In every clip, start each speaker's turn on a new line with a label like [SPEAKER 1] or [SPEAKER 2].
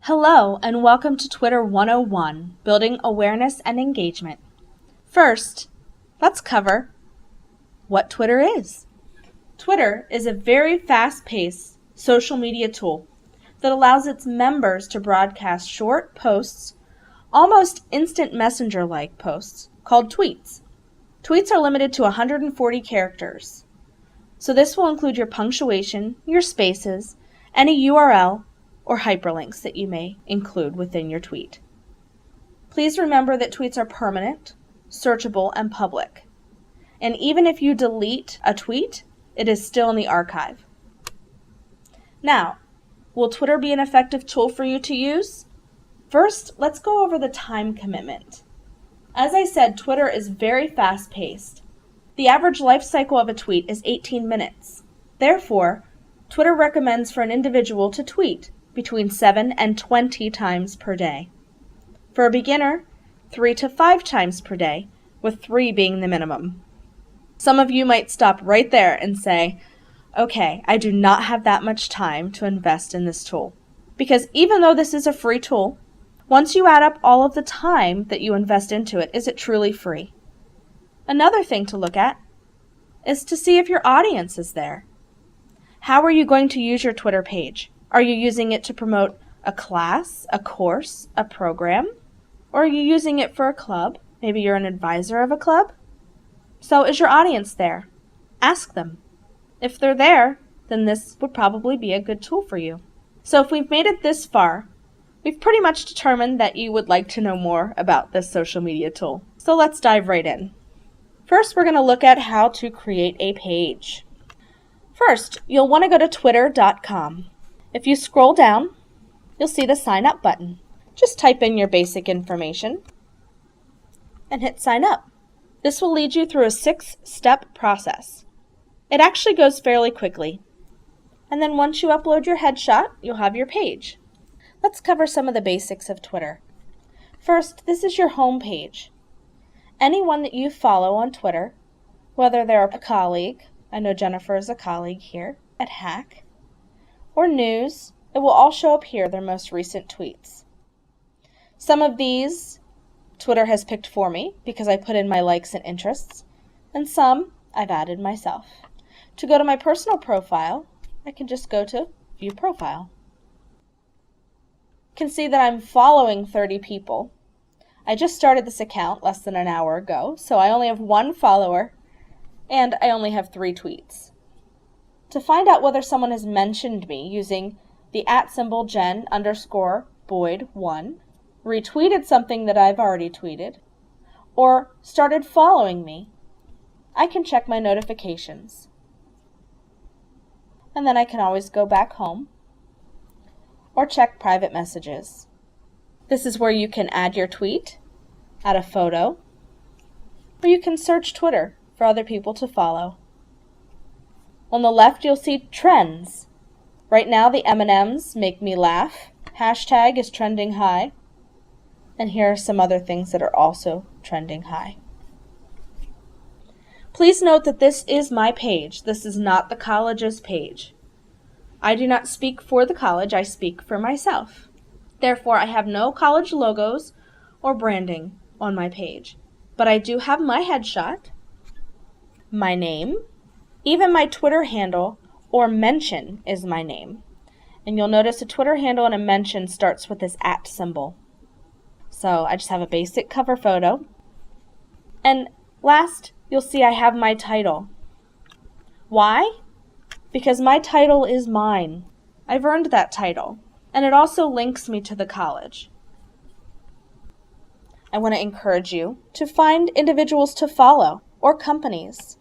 [SPEAKER 1] Hello and welcome to Twitter 101, Building Awareness and Engagement. First, let's cover what Twitter is. Twitter is a very fast-paced social media tool that allows its members to broadcast short posts, almost instant messenger-like posts, called tweets. Tweets are limited to 140 characters. So this will include your punctuation, your spaces, any URL, or hyperlinks that you may include within your tweet. Please remember that tweets are permanent, searchable, and public. And even if you delete a tweet, it is still in the archive. Now, will Twitter be an effective tool for you to use? First, let's go over the time commitment. As I said, Twitter is very fast-paced. The average life cycle of a tweet is 18 minutes. Therefore, Twitter recommends for an individual to tweet between 7 and 20 times per day. For a beginner, 3 to 5 times per day, with 3 being the minimum. Some of you might stop right there and say, okay, I do not have that much time to invest in this tool. Because even though this is a free tool, once you add up all of the time that you invest into it, is it truly free? Another thing to look at is to see if your audience is there. How are you going to use your Twitter page? Are you using it to promote a class, a course, a program? Or are you using it for a club? Maybe you're an advisor of a club? So is your audience there? Ask them. If they're there, then this would probably be a good tool for you. So if we've made it this far, we've pretty much determined that you would like to know more about this social media tool. So let's dive right in. First, we're going to look at how to create a page. First, you'll want to go to twitter.com. If you scroll down, you'll see the sign up button. Just type in your basic information and hit sign up. This will lead you through a 6-step process. It actually goes fairly quickly. And then once you upload your headshot, you'll have your page. Let's cover some of the basics of Twitter. First, this is your home page. Anyone that you follow on Twitter, whether they're a colleague, I know Jennifer is a colleague here at HACC, or news, it will all show up here, their most recent tweets. Some of these Twitter has picked for me because I put in my likes and interests, and some I've added myself. To go to my personal profile, I can just go to View Profile. You can see that I'm following 30 people. I just started this account less than an hour ago, so I only have 1 follower, and I only have 3 tweets. To find out whether someone has mentioned me using the @ Jen_Boyd1, retweeted something that I've already tweeted, or started following me, I can check my notifications. And then I can always go back home or check private messages. This is where you can add your tweet, add a photo, or you can search Twitter for other people to follow. On the left, you'll see trends. Right now, the M&Ms make me laugh. Hashtag is trending high. And here are some other things that are also trending high. Please note that this is my page. This is not the college's page. I do not speak for the college. I speak for myself. Therefore, I have no college logos or branding on my page. But I do have my headshot, my name, even my Twitter handle or mention is my name. And you'll notice a Twitter handle and a mention starts with this @ symbol. So I just have a basic cover photo. And last, you'll see I have my title. Why? Because my title is mine. I've earned that title. And it also links me to the college. I want to encourage you to find individuals to follow or companies.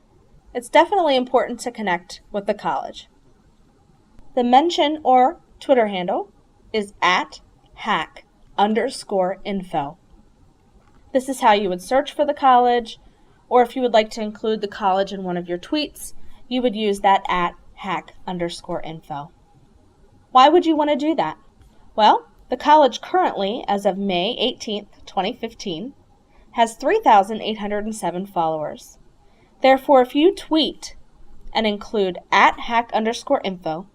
[SPEAKER 1] It's definitely important to connect with the college. The mention or Twitter handle is @HACC_info. This is how you would search for the college, or if you would like to include the college in one of your tweets, you would use that @HACC_info. Why would you want to do that? Well, the college currently, as of May 18th, 2015, has 3,807 followers. Therefore, if you tweet and include @HACC_info,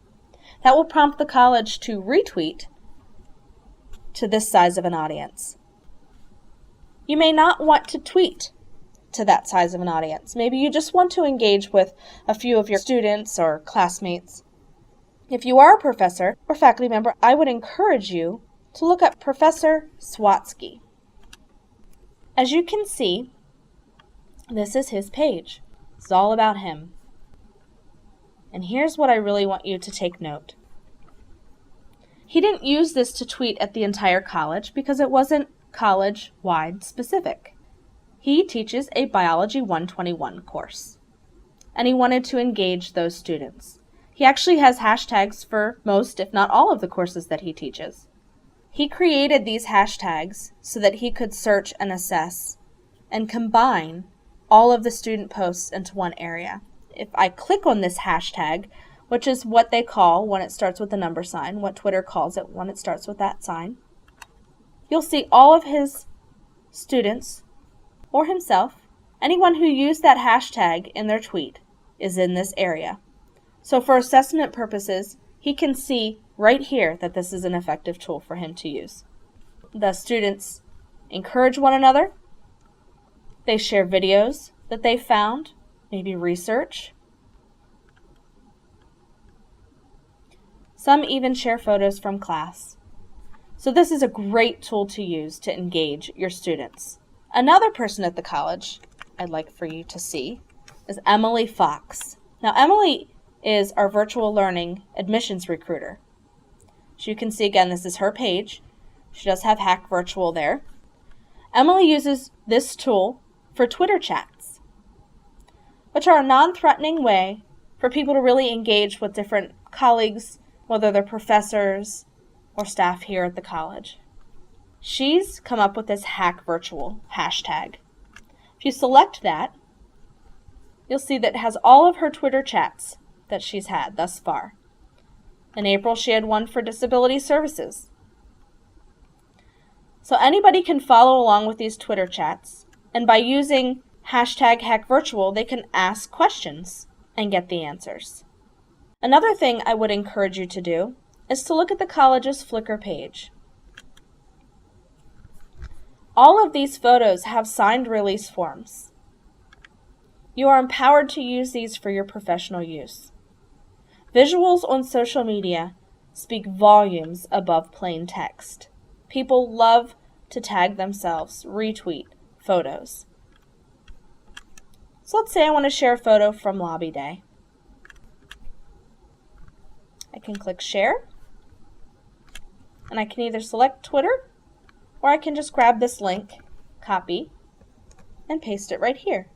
[SPEAKER 1] that will prompt the college to retweet to this size of an audience. You may not want to tweet to that size of an audience. Maybe you just want to engage with a few of your students or classmates. If you are a professor or faculty member, I would encourage you to look up Professor Swatsky. As you can see, this is his page. It's all about him. And here's what I really want you to take note. He didn't use this to tweet at the entire college because it wasn't college-wide specific. He teaches a Biology 121 course, and he wanted to engage those students. He actually has hashtags for most, if not all, of the courses that he teaches. He created these hashtags so that he could search and assess and combine all of the student posts into one area. If I click on this hashtag, which is what they call when it starts with the number sign, what Twitter calls it when it starts with that sign, you'll see all of his students or himself, anyone who used that hashtag in their tweet is in this area. So for assessment purposes, he can see right here that this is an effective tool for him to use. The students encourage one another. They share videos that they found, maybe research. Some even share photos from class. So this is a great tool to use to engage your students. Another person at the college I'd like for you to see is Emily Fox. Now Emily is our virtual learning admissions recruiter. So you can see again, this is her page. She does have HACC Virtual there. Emily uses this tool for Twitter chats, which are a non-threatening way for people to really engage with different colleagues, whether they're professors or staff here at the college. She's come up with this HACC Virtual hashtag. If you select that, you'll see that it has all of her Twitter chats that she's had thus far. In April, she had one for disability services. So anybody can follow along with these Twitter chats, and by using hashtag HACC Virtual, they can ask questions and get the answers. Another thing I would encourage you to do is to look at the college's Flickr page. All of these photos have signed release forms. You are empowered to use these for your professional use. Visuals on social media speak volumes above plain text. People love to tag themselves, retweet photos. So let's say I want to share a photo from Lobby Day. I can click Share, and I can either select Twitter, or I can just grab this link, copy, and paste it right here.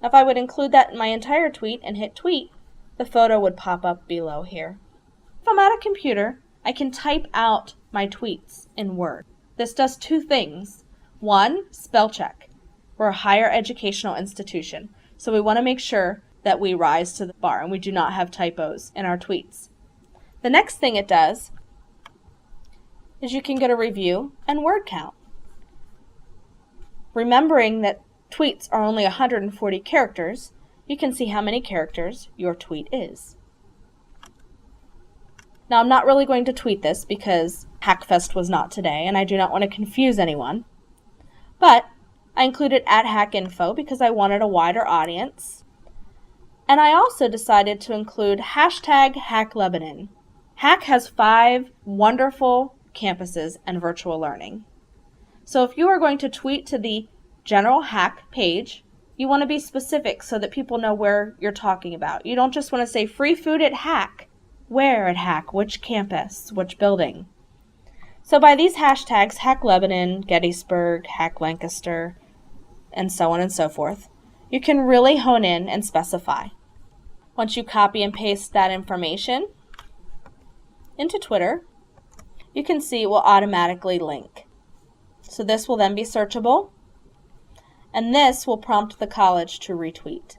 [SPEAKER 1] Now if I would include that in my entire tweet and hit Tweet, the photo would pop up below here. If I'm at a computer, I can type out my tweets in Word. This does two things. One, spell check. We're a higher educational institution, so we want to make sure that we rise to the bar and we do not have typos in our tweets. The next thing it does is you can get a review and word count. Remembering that tweets are only 140 characters, you can see how many characters your tweet is. Now I'm not really going to tweet this because Hackfest was not today and I do not want to confuse anyone, but I included @HackInfo because I wanted a wider audience, and I also decided to include hashtag HackLebanon. HACC has 5 wonderful campuses and virtual learning. So if you are going to tweet to the general HACC page, you want to be specific so that people know where you're talking about. You don't just want to say free food at HACC. Where at HACC? Which campus? Which building? So by these hashtags, HACC Lebanon, Gettysburg, HACC Lancaster, and so on and so forth, you can really hone in and specify. Once you copy and paste that information into Twitter, you can see it will automatically link. So this will then be searchable, and this will prompt the college to retweet.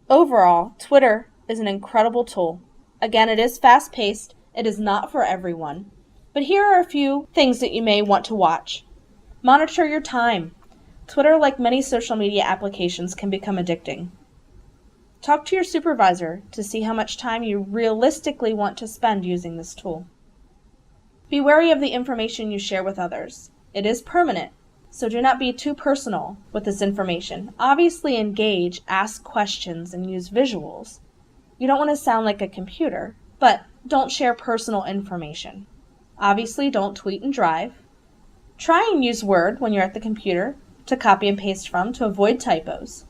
[SPEAKER 1] Overall, Twitter is an incredible tool. Again, it is fast-paced. It is not for everyone. But here are a few things that you may want to watch. Monitor your time. Twitter, like many social media applications, can become addicting. Talk to your supervisor to see how much time you realistically want to spend using this tool. Be wary of the information you share with others. It is permanent, so do not be too personal with this information. Obviously engage, ask questions, and use visuals. You don't want to sound like a computer, but don't share personal information. Obviously don't tweet and drive. Try and use Word when you're at the computer to copy and paste from to avoid typos.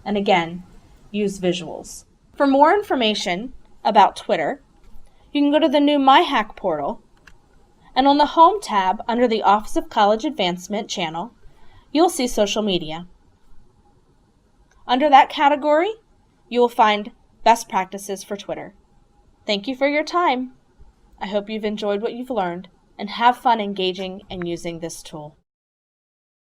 [SPEAKER 1] And again, use visuals. For more information about Twitter, you can go to the new HACC portal, and on the Home tab under the Office of College Advancement channel, you'll see social media. Under that category, you will find best practices for Twitter. Thank you for your time. I hope you've enjoyed what you've learned and have fun engaging and using this tool.